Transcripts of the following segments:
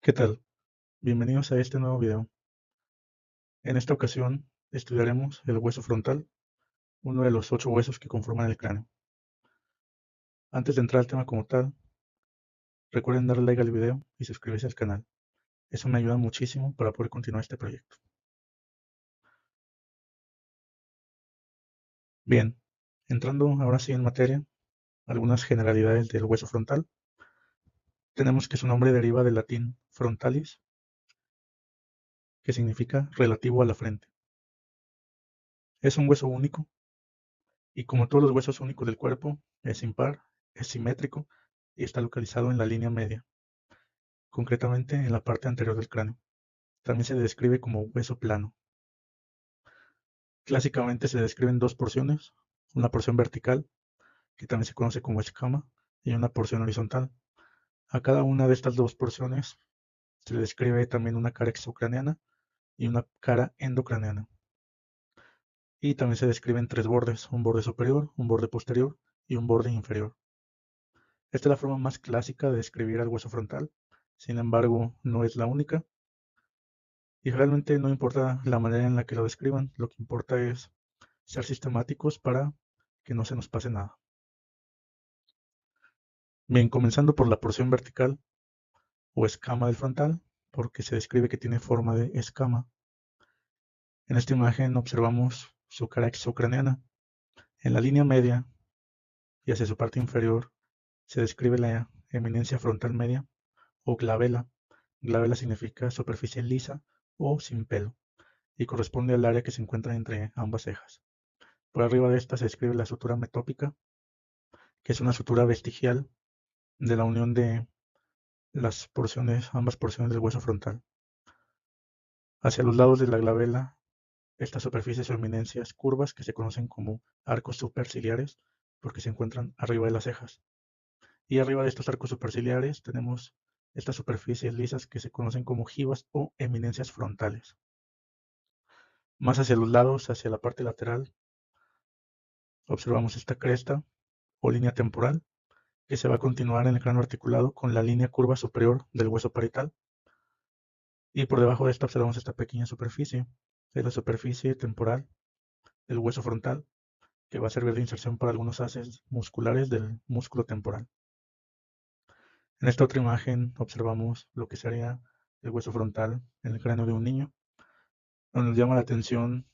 ¿Qué tal? Bienvenidos a este nuevo video. En esta ocasión estudiaremos el hueso frontal, uno de los 8 huesos que conforman el cráneo. Antes de entrar al tema como tal, recuerden darle like al video y suscribirse al canal. Eso me ayuda muchísimo para poder continuar este proyecto. Bien, entrando ahora sí en materia, algunas generalidades del hueso frontal. Tenemos que su nombre deriva del latín frontalis, que significa relativo a la frente. Es un hueso único y como todos los huesos únicos del cuerpo, es impar, es simétrico y está localizado en la línea media, concretamente en la parte anterior del cráneo. También se le describe como hueso plano. Clásicamente se describen dos porciones, una porción vertical, que también se conoce como escama, y una porción horizontal. A cada una de estas dos porciones se le describe también una cara exocraneana y una cara endocraneana. Y también se describen tres bordes, un borde superior, un borde posterior y un borde inferior. Esta es la forma más clásica de describir al hueso frontal, sin embargo no es la única, y realmente no importa la manera en la que lo describan, lo que importa es ser sistemáticos para que no se nos pase nada. Bien, comenzando por la porción vertical o escama del frontal, porque se describe que tiene forma de escama. En esta imagen observamos su cara exocraneana. En la línea media y hacia su parte inferior se describe la eminencia frontal media o glabela. Glabela significa superficie lisa o sin pelo y corresponde al área que se encuentra entre ambas cejas. Por arriba de esta se describe la sutura metópica, que es una sutura vestigial de la unión de ambas porciones del hueso frontal. Hacia los lados de la glabela, estas superficies o eminencias curvas que se conocen como arcos superciliares porque se encuentran arriba de las cejas. Y arriba de estos arcos superciliares tenemos estas superficies lisas que se conocen como ojivas o eminencias frontales. Más hacia los lados, hacia la parte lateral, observamos esta cresta o línea temporal que se va a continuar en el cráneo articulado con la línea curva superior del hueso parietal. Y por debajo de esta observamos esta pequeña superficie, es la superficie temporal del hueso frontal, que va a servir de inserción para algunos haces musculares del músculo temporal. En esta otra imagen observamos lo que sería el hueso frontal en el cráneo de un niño, donde nos llama la atención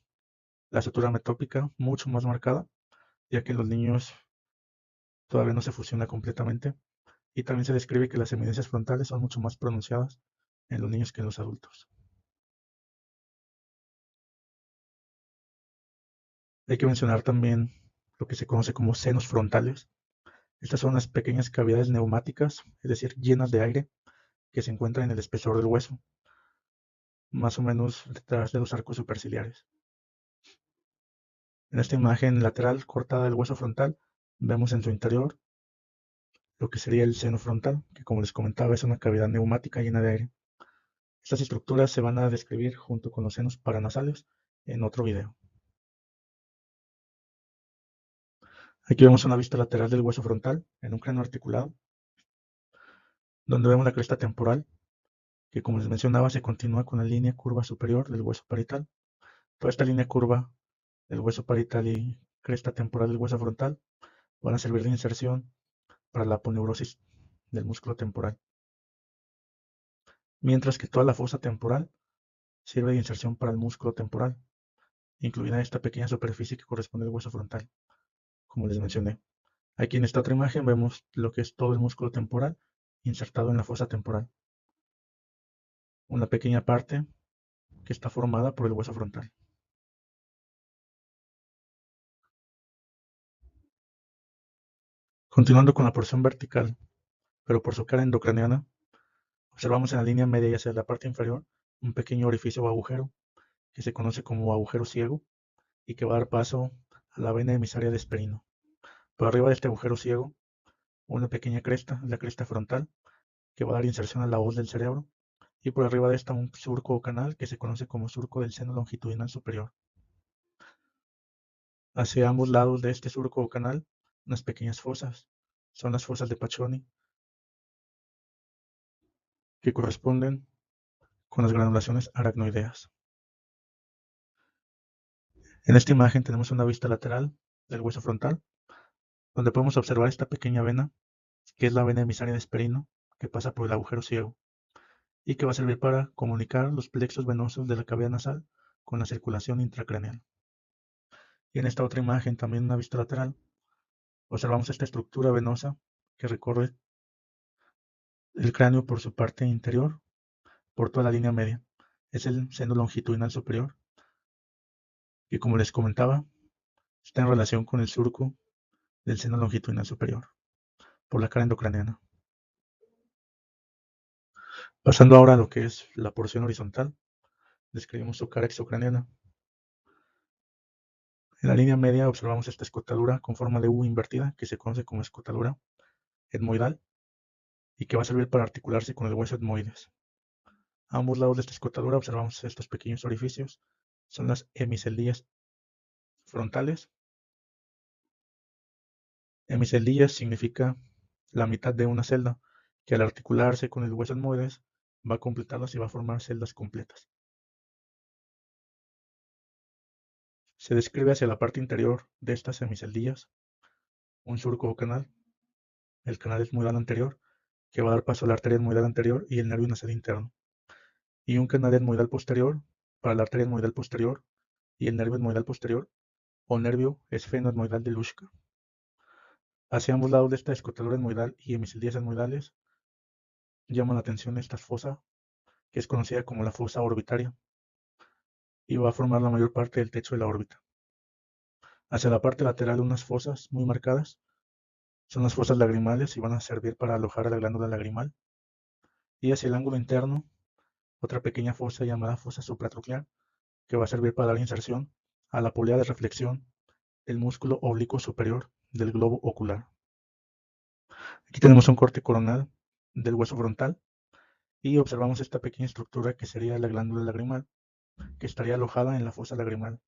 la sutura metópica mucho más marcada, ya que en los niños todavía no se fusiona completamente, y también se describe que las eminencias frontales son mucho más pronunciadas en los niños que en los adultos. Hay que mencionar también lo que se conoce como senos frontales. Estas son las pequeñas cavidades neumáticas, es decir, llenas de aire, que se encuentran en el espesor del hueso, más o menos detrás de los arcos superciliares. En esta imagen lateral cortada del hueso frontal, vemos en su interior lo que sería el seno frontal, que como les comentaba es una cavidad neumática llena de aire. Estas estructuras se van a describir junto con los senos paranasales en otro video. Aquí vemos una vista lateral del hueso frontal en un cráneo articulado, donde vemos la cresta temporal, que como les mencionaba se continúa con la línea curva superior del hueso parietal. Toda esta línea curva del hueso parietal y cresta temporal del hueso frontal van a servir de inserción para la aponeurosis del músculo temporal, mientras que toda la fosa temporal sirve de inserción para el músculo temporal, incluida esta pequeña superficie que corresponde al hueso frontal, como les mencioné. Aquí en esta otra imagen vemos lo que es todo el músculo temporal insertado en la fosa temporal, una pequeña parte que está formada por el hueso frontal. Continuando con la porción vertical, pero por su cara endocraneana, observamos en la línea media y hacia la parte inferior un pequeño orificio o agujero que se conoce como agujero ciego y que va a dar paso a la vena emisaria de Esperino. Por arriba de este agujero ciego, una pequeña cresta, la cresta frontal, que va a dar inserción a la hoz del cerebro, y por arriba de esta un surco o canal que se conoce como surco del seno longitudinal superior. Hacia ambos lados de este surco o canal, unas pequeñas fosas, son las fosas de Paccioni, que corresponden con las granulaciones aracnoideas. En esta imagen tenemos una vista lateral del hueso frontal, donde podemos observar esta pequeña vena, que es la vena emisaria de Hesperino, que pasa por el agujero ciego, y que va a servir para comunicar los plexos venosos de la cavidad nasal con la circulación intracraneal. Y en esta otra imagen, también una vista lateral, observamos esta estructura venosa que recorre el cráneo por su parte interior, por toda la línea media. Es el seno longitudinal superior, que como les comentaba, está en relación con el surco del seno longitudinal superior, por la cara endocraniana. Pasando ahora a lo que es la porción horizontal, describimos su cara exocraniana. En la línea media observamos esta escotadura con forma de U invertida, que se conoce como escotadura etmoidal, y que va a servir para articularse con el hueso etmoides. A ambos lados de esta escotadura observamos estos pequeños orificios, son las hemiceldillas frontales. Hemiceldillas significa la mitad de una celda, que al articularse con el hueso etmoides va a completarlas y va a formar celdas completas. Se describe hacia la parte interior de estas hemiceldillas un surco o canal, el canal etmoidal anterior, que va a dar paso a la arteria etmoidal anterior y el nervio nasal interno, y un canal etmoidal posterior para la arteria etmoidal posterior y el nervio etmoidal posterior o nervio esfenoetmoidal de Luschka. Hacia ambos lados de esta escotadura etmoidal y hemiceldillas etmoidales llaman la atención esta fosa, que es conocida como la fosa orbitaria, y va a formar la mayor parte del techo de la órbita. Hacia la parte lateral, unas fosas muy marcadas son las fosas lagrimales y van a servir para alojar a la glándula lagrimal. Y hacia el ángulo interno, otra pequeña fosa llamada fosa supratronclear, que va a servir para dar inserción a la polea de reflexión del músculo oblicuo superior del globo ocular. Aquí tenemos un corte coronal del hueso frontal y observamos esta pequeña estructura que sería la glándula lagrimal, que estaría alojada en la fosa lagrimal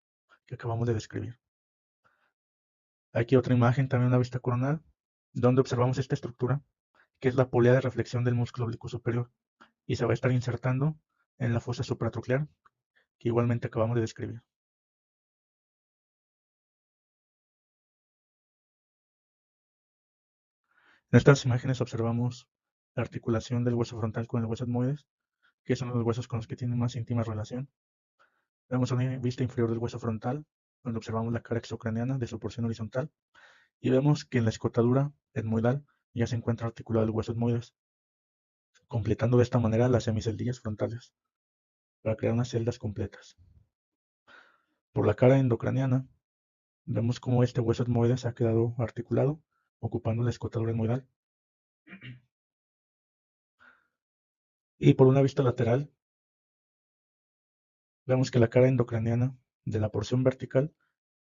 que acabamos de describir. Aquí otra imagen, también una vista coronal, donde observamos esta estructura, que es la polea de reflexión del músculo oblicuo superior, y se va a estar insertando en la fosa supratronclear, que igualmente acabamos de describir. En estas imágenes observamos la articulación del hueso frontal con el hueso etmoides, que son los huesos con los que tienen más íntima relación. Vemos una vista inferior del hueso frontal, donde observamos la cara exocraniana de su porción horizontal, y vemos que en la escotadura etmoidal ya se encuentra articulado el hueso etmoides, completando de esta manera las hemiceldillas frontales, para crear unas celdas completas. Por la cara endocraniana, vemos cómo este hueso etmoides ha quedado articulado, ocupando la escotadura etmoidal. Y por una vista lateral, vemos que la cara endocraniana de la porción vertical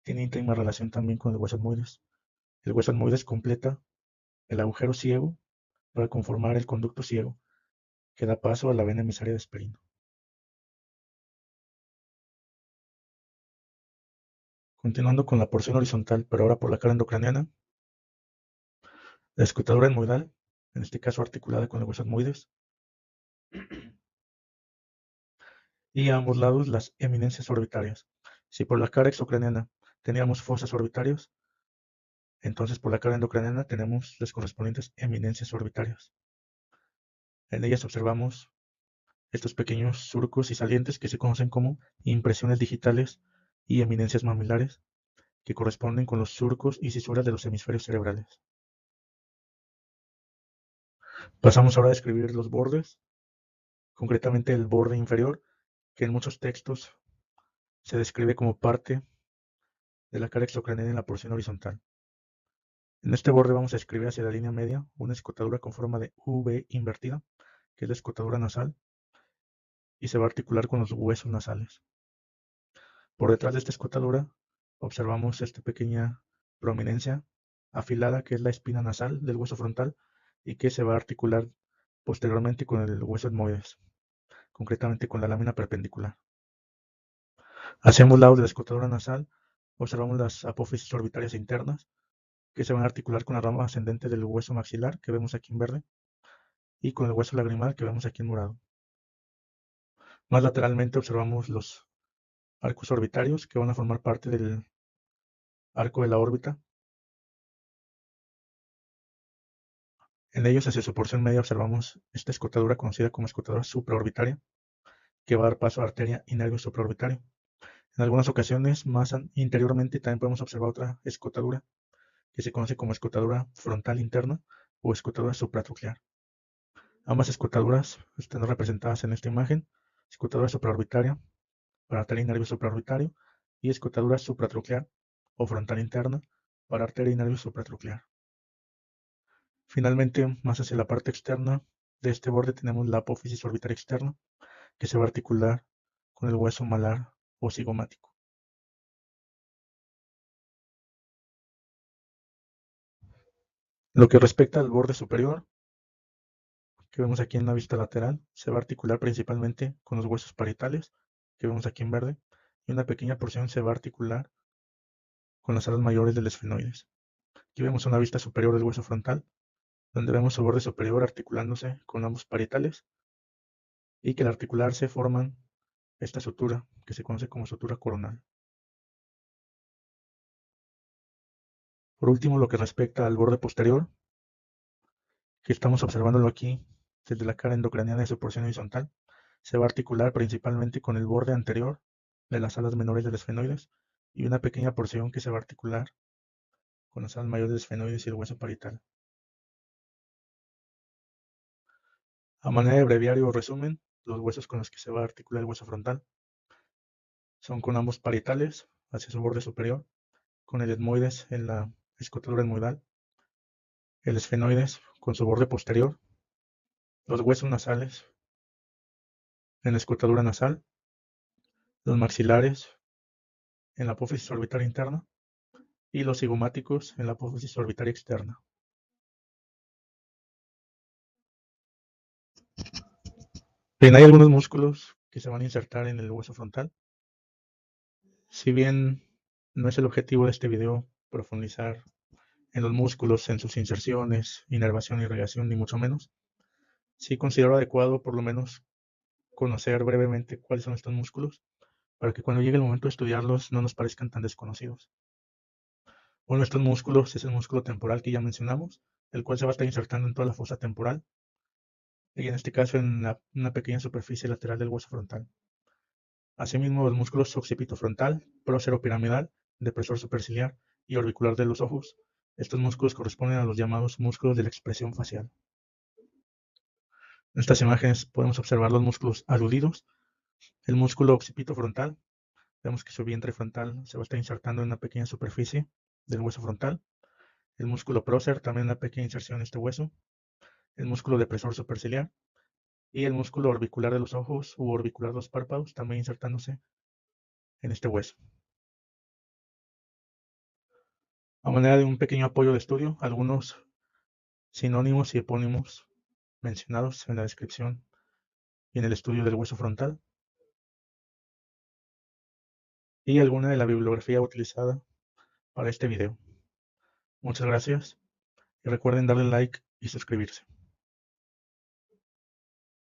tiene íntima relación también con el hueso etmoides. El hueso etmoides completa el agujero ciego para conformar el conducto ciego, que da paso a la vena emisaria de Hesperino. Continuando con la porción horizontal, pero ahora por la cara endocraniana, la escotadura etmoidal, en este caso articulada con el hueso etmoides, y a ambos lados las eminencias orbitarias. Si por la cara exocraniana teníamos fosas orbitarias, entonces por la cara endocraniana tenemos las correspondientes eminencias orbitarias. En ellas observamos estos pequeños surcos y salientes que se conocen como impresiones digitales y eminencias mamilares, que corresponden con los surcos y cisuras de los hemisferios cerebrales. Pasamos ahora a describir los bordes, concretamente el borde inferior, que en muchos textos se describe como parte de la cara exocraniana en la porción horizontal. En este borde vamos a escribir hacia la línea media una escotadura con forma de V invertida, que es la escotadura nasal, y se va a articular con los huesos nasales. Por detrás de esta escotadura observamos esta pequeña prominencia afilada, que es la espina nasal del hueso frontal y que se va a articular posteriormente con el hueso etmoides, concretamente con la lámina perpendicular. Hacia ambos lados de la escotadura nasal observamos las apófisis orbitarias internas, que se van a articular con la rama ascendente del hueso maxilar, que vemos aquí en verde, y con el hueso lagrimal que vemos aquí en morado. Más lateralmente observamos los arcos orbitarios que van a formar parte del arco de la órbita. En ellos, hacia su porción media, observamos esta escotadura conocida como escotadura supraorbitaria, que va a dar paso a arteria y nervio supraorbitario. En algunas ocasiones, más interiormente, también podemos observar otra escotadura, que se conoce como escotadura frontal interna o escotadura supratronclear. Ambas escotaduras están representadas en esta imagen: escotadura supraorbitaria para arteria y nervio supraorbitario, y escotadura supratronclear o frontal interna para arteria y nervio supratronclear. Finalmente, más hacia la parte externa de este borde tenemos la apófisis orbitaria externa, que se va a articular con el hueso malar o cigomático. Lo que respecta al borde superior, que vemos aquí en la vista lateral, se va a articular principalmente con los huesos parietales, que vemos aquí en verde, y una pequeña porción se va a articular con las alas mayores del esfenoides. Aquí vemos una vista superior del hueso frontal, donde vemos el borde superior articulándose con ambos parietales, y que al articularse forman esta sutura, que se conoce como sutura coronal. Por último, lo que respecta al borde posterior, que estamos observándolo aquí desde la cara endocraniana de su porción horizontal, se va a articular principalmente con el borde anterior de las alas menores del esfenoides y una pequeña porción que se va a articular con las alas mayores del esfenoides y el hueso parietal. A manera de breviario o resumen, los huesos con los que se va a articular el hueso frontal son con ambos parietales hacia su borde superior, con el etmoides en la escotadura etmoidal, el esfenoides con su borde posterior, los huesos nasales en la escotadura nasal, los maxilares en la apófisis orbitaria interna y los cigomáticos en la apófisis orbitaria externa. Bien, hay algunos músculos que se van a insertar en el hueso frontal. Si bien no es el objetivo de este video profundizar en los músculos, en sus inserciones, inervación y irrigación, ni mucho menos, sí considero adecuado por lo menos conocer brevemente cuáles son estos músculos, para que cuando llegue el momento de estudiarlos no nos parezcan tan desconocidos. Uno de estos músculos es el músculo temporal que ya mencionamos, el cual se va a estar insertando en toda la fosa temporal, y en este caso en una pequeña superficie lateral del hueso frontal. Asimismo, los músculos occipito frontal, prócero piramidal, depresor superciliar y orbicular de los ojos. Estos músculos corresponden a los llamados músculos de la expresión facial. En estas imágenes podemos observar los músculos aludidos. El músculo occipito frontal, vemos que su vientre frontal se va a estar insertando en una pequeña superficie del hueso frontal. El músculo prócer, también una pequeña inserción en este hueso. El músculo depresor superciliar y el músculo orbicular de los ojos u orbicular de los párpados, también insertándose en este hueso. A manera de un pequeño apoyo de estudio, algunos sinónimos y epónimos mencionados en la descripción y en el estudio del hueso frontal, y alguna de la bibliografía utilizada para este video. Muchas gracias y recuerden darle like y suscribirse.